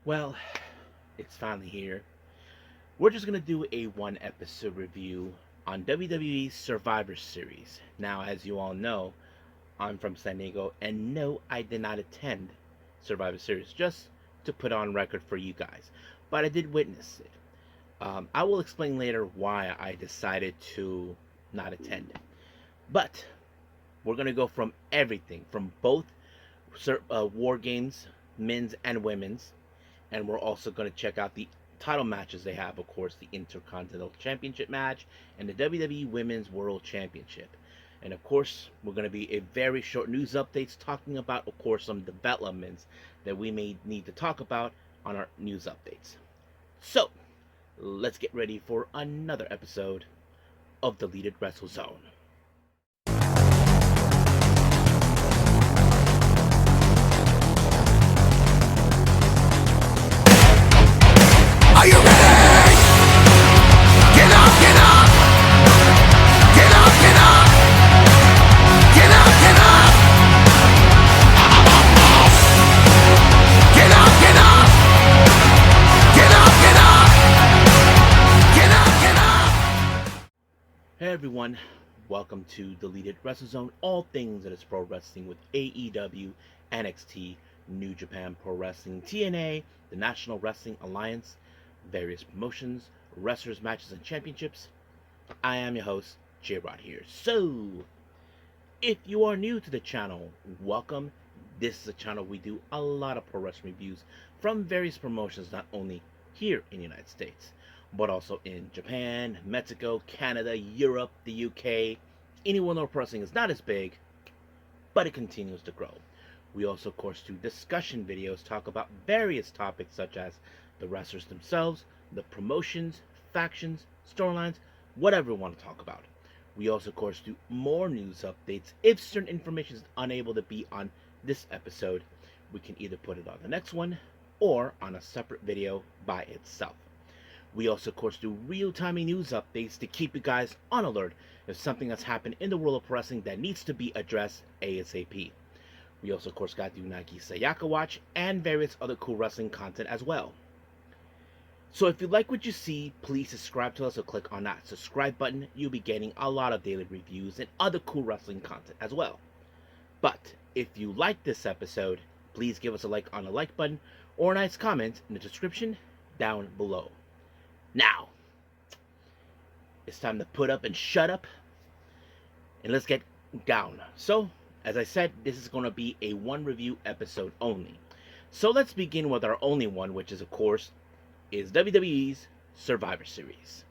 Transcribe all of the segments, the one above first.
Well, it's finally here. We're just gonna do a one episode review on WWE Survivor Series. Now, as you all know, I'm from San Diego, and no, I did not attend Survivor Series, just to put on record for you guys. But I did witness it. I will explain later why I decided to not attend. But we're gonna go from everything, from both war games, men's and women's, and we're also going to check out the title matches they have. Of course, the Intercontinental Championship match and the WWE Women's World Championship. And of course, we're going to be a very short news updates talking about, of course, some developments that we may need to talk about on our news updates. So, let's get ready for another episode of Deleted Wrestle Zone. Are you ready? Get up, get up! Get up, get up! Get up, get up! Get up, get up! Get up, get up! Get up, get up! Hey everyone, welcome to Deleted Wrestle Zone, all things that is pro wrestling with AEW, NXT, New Japan Pro Wrestling, TNA, the National Wrestling Alliance, various promotions, wrestlers, matches, and championships. I am your host, J-Rod here. So, if you are new to the channel, welcome. This is a channel we do a lot of pro wrestling reviews from various promotions, not only here in the United States, but also in Japan, Mexico, Canada, Europe, the UK. Anyone know pro wrestling is not as big, but it continues to grow. We also, of course, do discussion videos, talk about various topics such as the wrestlers themselves, the promotions, factions, storylines, whatever we want to talk about. We also, of course, do more news updates. If certain information is unable to be on this episode, we can either put it on the next one or on a separate video by itself. We also, of course, do real-time news updates to keep you guys on alert if something has happened in the world of wrestling that needs to be addressed ASAP. We also, of course, got the Nike Sayaka watch and various other cool wrestling content as well. So if you like what you see, please subscribe to us or click on that subscribe button. You'll be getting a lot of daily reviews and other cool wrestling content as well. But if you like this episode, please give us a like on the like button or a nice comment in the description down below. Now, it's time to put up and shut up, and let's get down. So, as I said, this is going to be a one review episode only. So let's begin with our only one, which is, of course, is WWE's Survivor Series.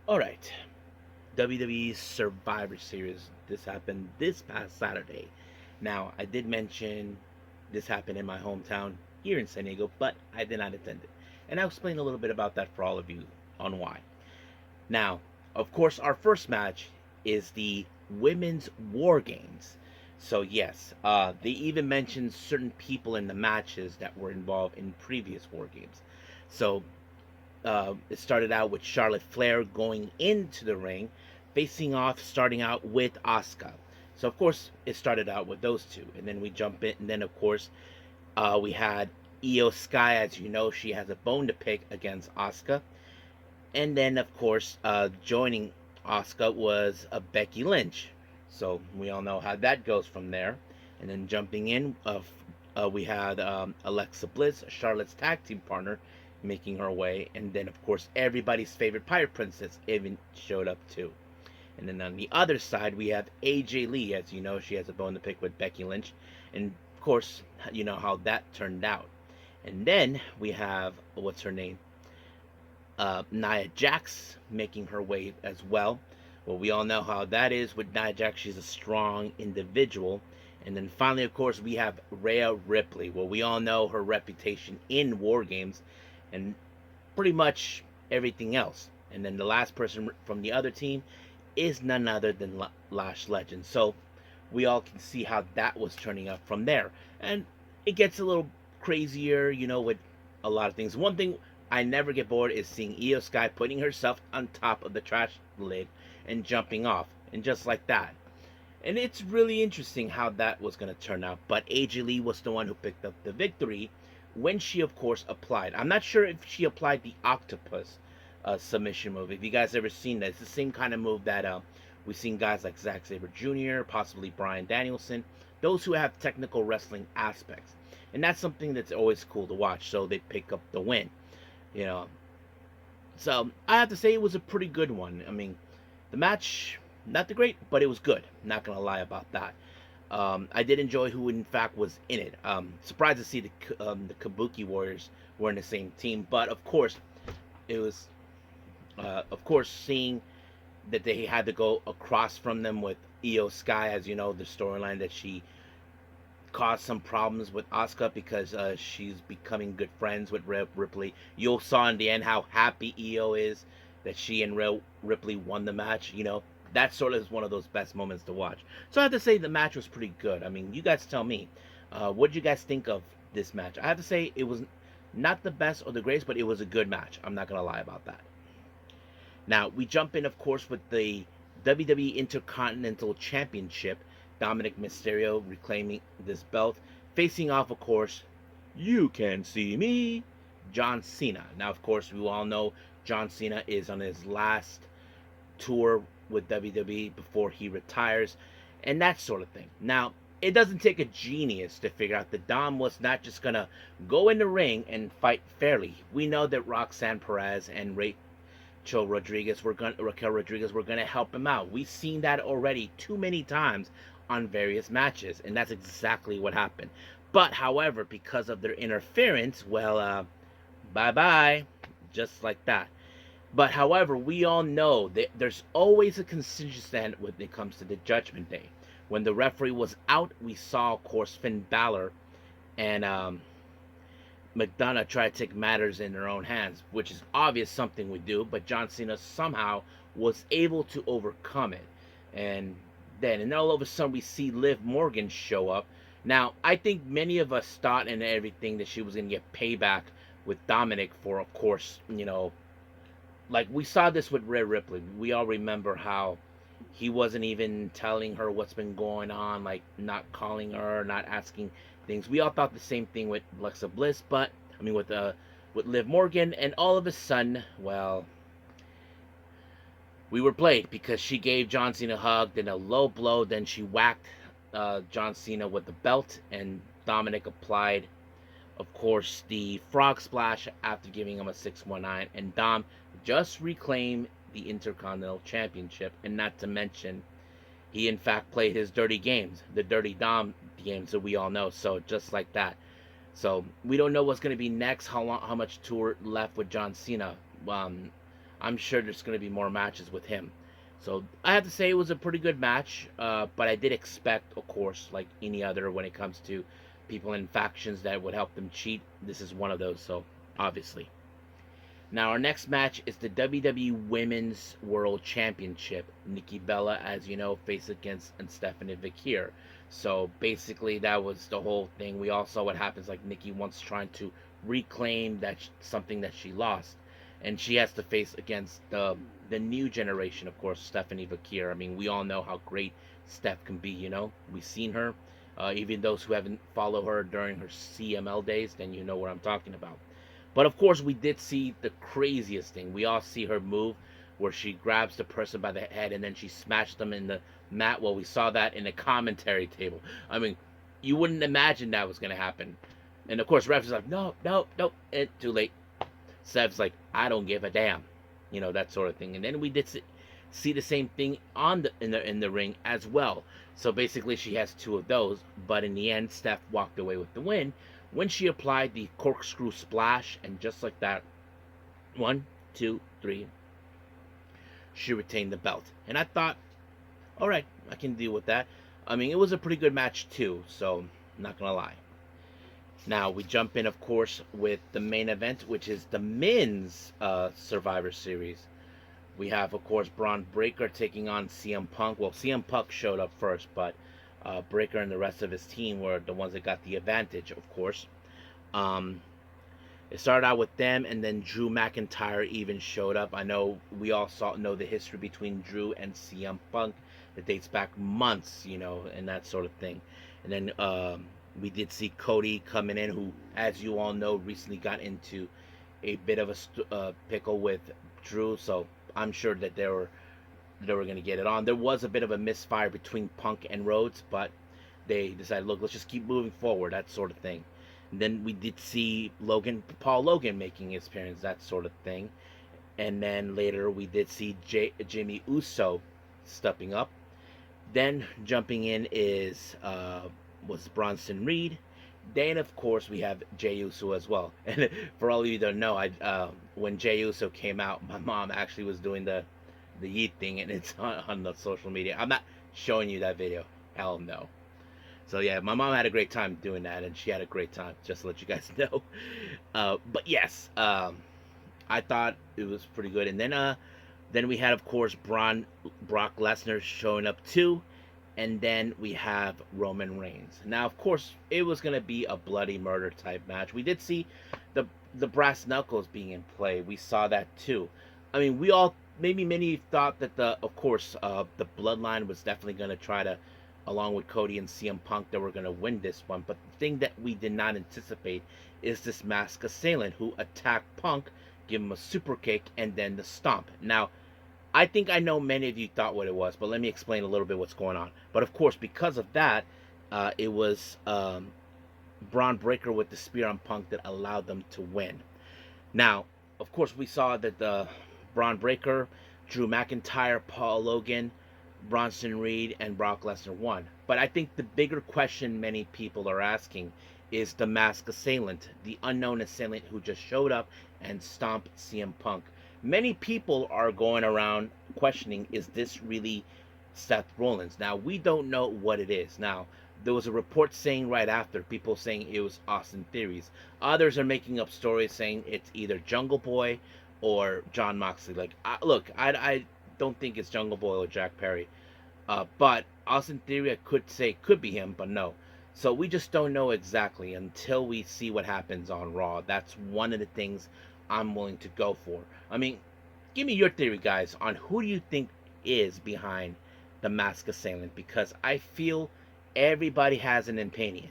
Alright, WWE's Survivor Series. This happened this past Saturday. Now, I did mention this happened in my hometown here in San Diego, but I did not attend it. And I'll explain a little bit about that for all of you on why. Now, of course, our first match is the Women's War Games. So, yes, they even mentioned certain people in the matches that were involved in previous War Games. So, it started out with Charlotte Flair going into the ring, facing off, starting out with Asuka. So, of course, it started out with those two. And then we jump in, and then, of course, we had Io Sky. As you know, she has a bone to pick against Asuka. And then, of course, joining Asuka was Becky Lynch. So we all know how that goes from there. And then jumping in, we had Alexa Bliss, Charlotte's tag team partner, making her way. And then, of course, everybody's favorite Pirate Princess even showed up too. And then on the other side, we have AJ Lee. As you know, she has a bone to pick with Becky Lynch. And, of course, you know how that turned out. And then we have, what's her name? Nia Jax making her way as well. Well, we all know how that is with Nia Jax. She's a strong individual. And then finally, of course, we have Rhea Ripley. Well, we all know her reputation in War Games and pretty much everything else. And then the last person from the other team is none other than Lash Legend. So we all can see how that was turning up from there. And it gets a little crazier, with a lot of things. One thing I never get bored is seeing Io Sky putting herself on top of the trash lid and jumping off, and just like that. And it's really interesting how that was going to turn out. But AJ Lee was the one who picked up the victory when she, of course, applied. I'm not sure if she applied the octopus submission move. If you guys ever seen that, it's the same kind of move that we've seen guys like Zack Sabre Jr., possibly Bryan Danielson, those who have technical wrestling aspects. And that's something that's always cool to watch. So they pick up the win, you know. So I have to say it was a pretty good one. I mean, the match, not the great, but it was good. Not gonna lie about that. I did enjoy who in fact was in it. Surprised to see the Kabuki Warriors were in the same team, but of course it was, of course, seeing that they had to go across from them with Io Sky, as you know, the storyline that she caused some problems with Asuka because she's becoming good friends with Rhea Ripley. You saw in the end how happy Io is that she and Rhea Ripley won the match. That sort of is one of those best moments to watch. So I have to say the match was pretty good. I mean, you guys tell me, what did you guys think of this match? I have to say it was not the best or the greatest, but it was a good match. I'm not gonna lie about that. Now we jump in, of course, with the WWE Intercontinental Championship. Dominic Mysterio reclaiming this belt, facing off, of course, you can see me, John Cena. Now, of course, we all know John Cena is on his last tour with WWE before he retires, and that sort of thing. Now, it doesn't take a genius to figure out that Dom was not just gonna go in the ring and fight fairly. We know that Roxanne Perez and Raquel Rodriguez were gonna help him out. We've seen that already too many times on various matches, and that's exactly what happened. But however, because of their interference, well, bye bye, just like that. But however, we all know that there's always a contingency when it comes to the Judgment Day. When the referee was out, we saw, of course, Finn Balor and McDonough try to take matters in their own hands, which is obvious something we do, but John Cena somehow was able to overcome it. And all of a sudden we see Liv Morgan show up. Now, I think many of us thought and everything that she was going to get payback with Dominic for, of course, like we saw this with Rhea Ripley. We all remember how he wasn't even telling her what's been going on, like not calling her, not asking things. We all thought the same thing with Alexa Bliss, but I mean with Liv Morgan, and all of a sudden, well, we were played because she gave John Cena a hug, then a low blow, then she whacked John Cena with the belt, and Dominic applied, of course, the frog splash after giving him a 619, and Dom just reclaimed the Intercontinental Championship, and not to mention, he in fact played his dirty games, the Dirty Dom games that we all know, so just like that. So we don't know what's going to be next, how much tour left with John Cena. I'm sure there's going to be more matches with him. So I have to say it was a pretty good match, but I did expect, of course, like any other when it comes to people in factions that would help them cheat. This is one of those, so obviously. Now our next match is the WWE Women's World Championship. Nikki Bella, as you know, faced against Stephanie Vickier. So basically that was the whole thing. We all saw what happens, like Nikki once trying to reclaim something that she lost. And she has to face against the new generation, of course, Stephanie Vickier. I mean, we all know how great Steph can be, We've seen her. Even those who haven't followed her during her CML days, then you know what I'm talking about. But of course, we did see the craziest thing. We all see her move where she grabs the person by the head and then she smashed them in the mat. Well, we saw that in the commentary table. I mean, you wouldn't imagine that was going to happen. And of course, ref is like, no, it's too late. Sev's like, I don't give a damn, that sort of thing. And then we did see the same thing in the ring as well. So basically, she has two of those. But in the end, Steph walked away with the win when she applied the corkscrew splash, and just like that, 1, 2, 3, she retained the belt. And I thought, all right, I can deal with that. I mean, it was a pretty good match too. So not gonna lie. Now, we jump in, of course, with the main event, which is the men's Survivor Series. We have, of course, Braun Breaker taking on CM Punk. Well, CM Punk showed up first, but Breaker and the rest of his team were the ones that got the advantage, of course. Um, it started out with them, and then Drew McIntyre even showed up. I know we all know the history between Drew and CM Punk that dates back months, and that sort of thing. And then we did see Cody coming in, who, as you all know, recently got into a bit of a pickle with Drew. So I'm sure that they were going to get it on. There was a bit of a misfire between Punk and Rhodes, but they decided, look, let's just keep moving forward, that sort of thing. And then we did see Paul Logan making his appearance, that sort of thing. And then later we did see Jimmy Uso stepping up. Then jumping in was Bronson Reed. Then of course we have Jey Uso as well. And for all of you that know, when Jey Uso came out, my mom actually was doing the yeet thing, and it's on the social media. I'm not showing you that video. Hell no. So yeah, my mom had a great time doing that, and she had a great time. Just to let you guys know. But yes, I thought it was pretty good. And then we had, of course, Brock Lesnar showing up too, and then we have Roman Reigns. Now, of course, it was gonna be a bloody murder type match. We did see the brass knuckles being in play. We saw that too. I mean, we all, maybe many thought that of course, the Bloodline was definitely gonna try to, along with Cody and CM Punk, that were gonna win this one. But the thing that we did not anticipate is this masked assailant who attacked Punk, give him a super kick, and then the stomp. Now, I think I know many of you thought what it was, but let me explain a little bit what's going on. But of course, because of that, it was Braun Breaker with the spear on Punk that allowed them to win. Now, of course, we saw that the Braun Breaker, Drew McIntyre, Paul Logan, Bronson Reed, and Brock Lesnar won. But I think the bigger question many people are asking is the masked assailant, the unknown assailant who just showed up and stomped CM Punk. Many people are going around questioning, is this really Seth Rollins? Now, we don't know what it is. Now, there was a report saying right after, people saying it was Austin Theories. Others are making up stories saying it's either Jungle Boy or John Moxley. Like, look, I don't think it's Jungle Boy or Jack Perry. But Austin Theory, I could say could be him, but no. So we just don't know exactly until we see what happens on Raw. That's one of the things I'm willing to go for. I mean, give me your theory, guys, on who do you think is behind the mask assailant, because I feel everybody has an opinion.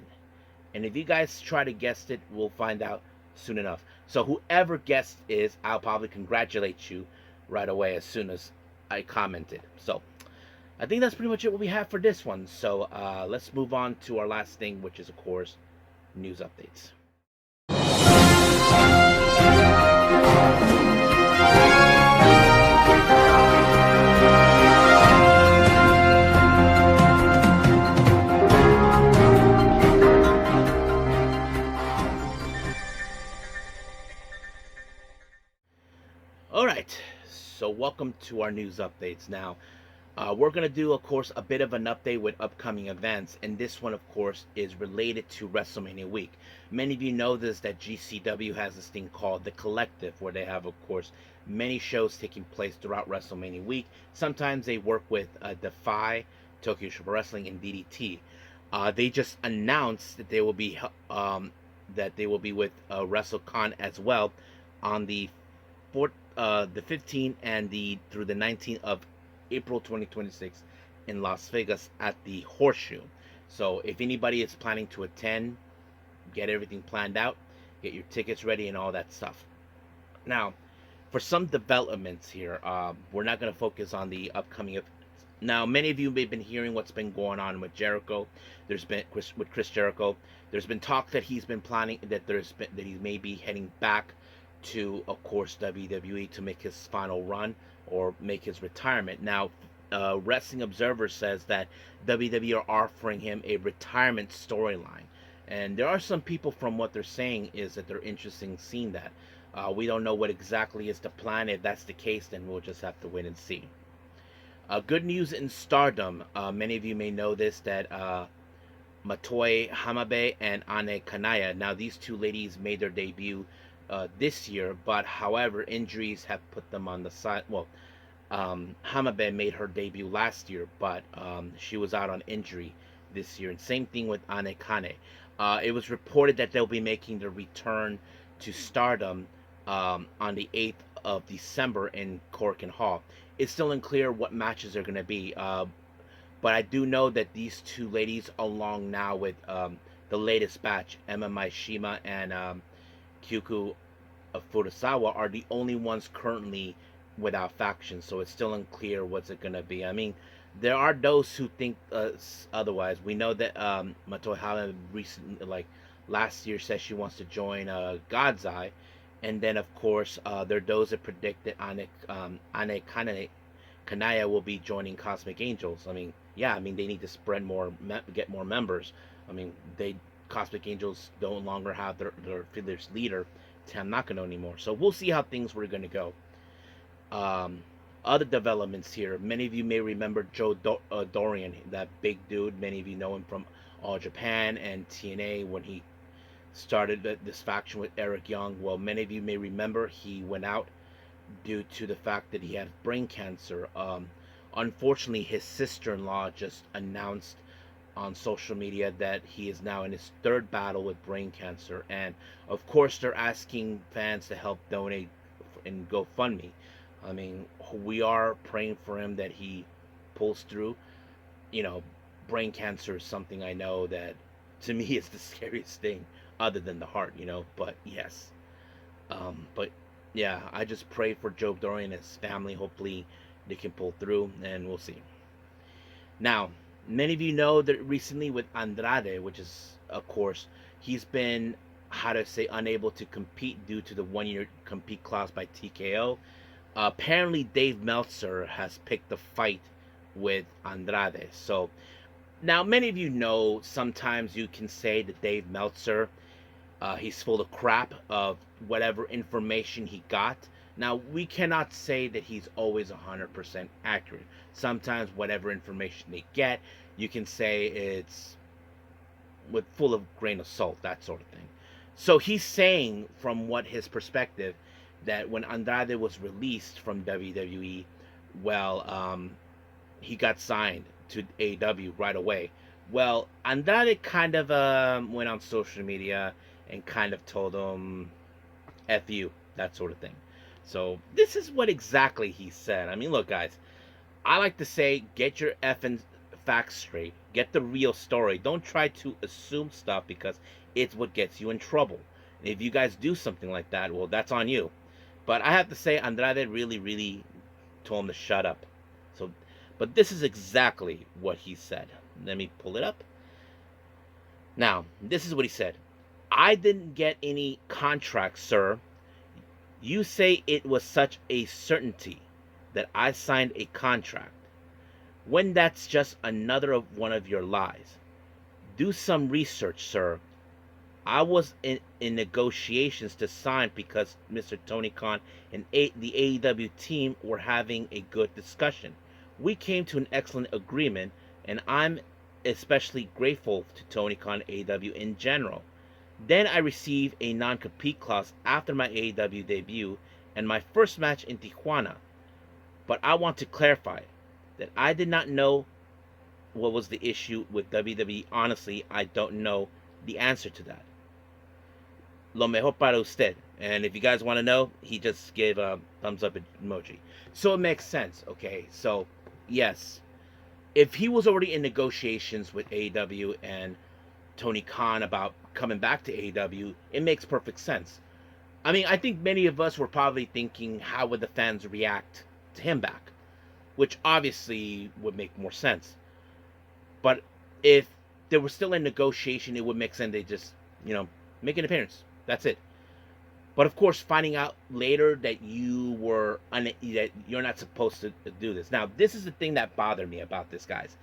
And if you guys try to guess it, we'll find out soon enough. So whoever guessed is, I'll probably congratulate you right away as soon as I commented. So I think that's pretty much it what we have for this one. So let's move on to our last thing, which is, of course, news updates. All right, so welcome to our news updates. Now, we're going to do, of course, a bit of an update with upcoming events, and this one, of course, is related to WrestleMania week. Many of you know this, that GCW has this thing called The Collective, where they have, of course, many shows taking place throughout WrestleMania week. Sometimes they work with Defy, Tokyo Super Wrestling, and DDT. They just announced that they will be with WrestleCon as well on the 15th and through the 19th of April 2026 in Las Vegas at the Horseshoe. So if anybody is planning to attend, get everything planned out, get your tickets ready and all that stuff. Now, for some developments here, we're not going to focus on the upcoming. Now, many of you may have been hearing what's been going on with Jericho. With Chris Jericho. There's been talk that he's been planning that he may be heading back to, of course, WWE to make his final run or make his retirement. Now, Wrestling Observer says that WWE are offering him a retirement storyline, and there are some people, from what they're saying, is that they're interested in seeing that. We don't know what exactly is the plan. If that's the case, then we'll just have to wait and see. Good news in Stardom. Many of you may know this, that Matoe Hamabe and Ane Kanaya. Now, these two ladies made their debut this year, but however, injuries have put them on the side. Well, Hamabe made her debut last year, but she was out on injury this year. And same thing with Anekane. It was reported that they'll be making the return to Stardom on the 8th of December in Corkin Hall. It's still unclear what matches are going to be, but I do know that these two ladies, along now with the latest batch, Emma Maishima and Kyuku Furusawa, are the only ones currently without factions. So it's still unclear what's it going to be. I mean, there are those who think otherwise. We know that Matoi Hama recently, like last year, says she wants to join God's Eye, and then of course there are those that predict that Ane Kanaya will be joining Cosmic Angels. I mean, yeah, I mean they need to spread more, get more members. I mean, Cosmic Angels no longer have their leader Tam Nakano anymore. So we'll see how things were going to go. Um, Other developments here. Many of you may remember Dorian, that big dude. Many of you know him from All Japan and TNA when he started this faction with Eric Young. Well, many of you may remember he went out due to the fact that he had brain cancer. Unfortunately, his sister-in-law just announced on social media that he is now in his third battle with brain cancer, and of course they're asking fans to help donate in GoFundMe. I mean, we are praying for him that he pulls through. You know, brain cancer is something I know that to me is the scariest thing other than the heart, but yes. But yeah, I just pray for Joe Dorian and his family. Hopefully they can pull through, and we'll see. Now, many of you know that recently with Andrade, which is, of course, he's been, how to say, unable to compete due to the 1 year compete clause by TKO. Apparently, Dave Meltzer has picked the fight with Andrade. So, now many of you know sometimes you can say that Dave Meltzer, he's full of crap of whatever information he got. Now, we cannot say that he's always 100% accurate. Sometimes, whatever information they get, you can say it's with full of grain of salt, that sort of thing. So he's saying, from what his perspective, that when Andrade was released from WWE, well, he got signed to AEW right away. Well, Andrade kind of went on social media and kind of told him, F you, that sort of thing. So this is what exactly he said. I mean, look, guys, I like to say, get your effing facts straight. Get the real story. Don't try to assume stuff because it's what gets you in trouble. And if you guys do something like that, well, that's on you. But I have to say, Andrade really, really told him to shut up. So, but this is exactly what he said. Let me pull it up. Now, this is what he said. I didn't get any contract, sir. You say it was such a certainty that I signed a contract, when that's just another of one of your lies. Do some research, sir. I was in negotiations to sign because Mr. Tony Khan and the AEW team were having a good discussion. We came to an excellent agreement, and I'm especially grateful to Tony Khan and AEW in general. Then I received a non-compete clause after my AEW debut and my first match in Tijuana. But I want to clarify that I did not know what was the issue with WWE. Honestly, I don't know the answer to that. Lo mejor para usted. And if you guys want to know, he just gave a thumbs up emoji. So it makes sense, okay? So, yes. If he was already in negotiations with AEW and Tony Khan about coming back to AEW, it makes perfect sense. I mean, I think many of us were probably thinking, how would the fans react to him back? Which obviously would make more sense. But if they were still in negotiation, it would make sense they just, make an appearance. That's it. But of course, finding out later that that you're not supposed to do this. Now, this is the thing that bothered me about this, guys.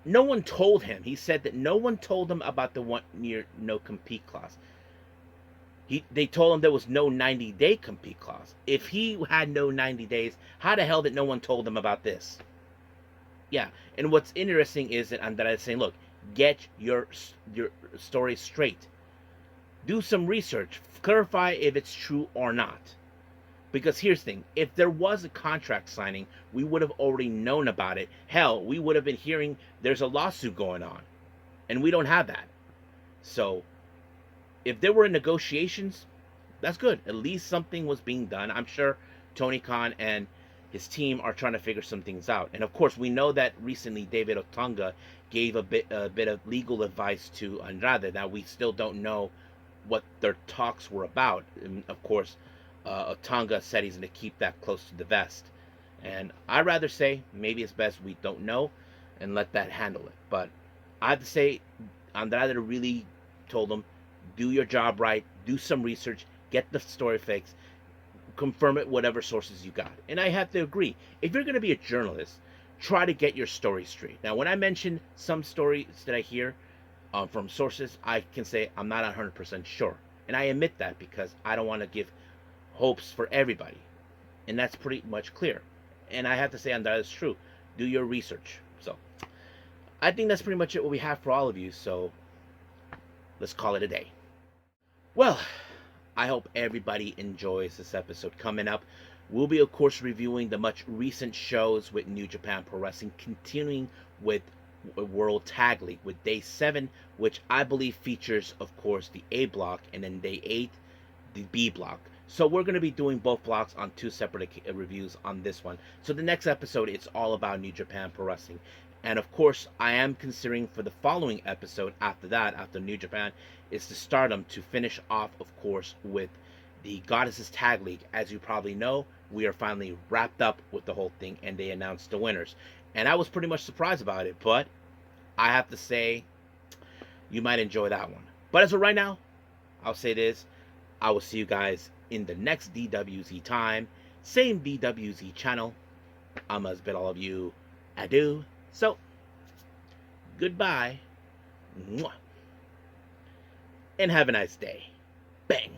No one told him. He said that no one told him about the 1 year no compete clause. They told him there was no 90-day compete clause. If he had no 90 days, how the hell did no one told him about this? Yeah, and what's interesting is that Andrade is saying, look, get your story straight. Do some research. Clarify if it's true or not. Because here's the thing, if there was a contract signing, we would have already known about it. Hell, we would have been hearing there's a lawsuit going on. And we don't have that. So, if there were negotiations, that's good. At least something was being done. I'm sure Tony Khan and his team are trying to figure some things out. And of course, we know that recently David Otunga gave a bit of legal advice to Andrade. Now we still don't know what their talks were about. And of course, Otunga said he's going to keep that close to the vest. And I'd rather say maybe it's best we don't know and let that handle it. But I have to say, Andrade really told him, do your job right, do some research, get the story fixed, confirm it whatever sources you got. And I have to agree, if you're going to be a journalist, try to get your story straight. Now, when I mention some stories that I hear from sources, I can say I'm not 100% sure. And I admit that because I don't want to give hopes for everybody. And that's pretty much clear. And I have to say, and that is true. Do your research. So, I think that's pretty much it what we have for all of you. So, let's call it a day. Well, I hope everybody enjoys this episode. Coming up, we'll be, of course, reviewing the much recent shows with New Japan Pro Wrestling, continuing with World Tag League with Day 7, which I believe features, of course, the A block, and then Day 8, the B block. So we're going to be doing both blocks on two separate reviews on this one. So the next episode, it's all about New Japan Pro Wrestling. And of course, I am considering for the following episode after that, after New Japan, is the Stardom to finish off, of course, with the Goddesses Tag League. As you probably know, we are finally wrapped up with the whole thing, and they announced the winners. And I was pretty much surprised about it, but I have to say, you might enjoy that one. But as of right now, I'll say this, I will see you guys in the next DWZ time, same DWZ channel. I must bid all of you adieu. So, goodbye, and have a nice day. Bang.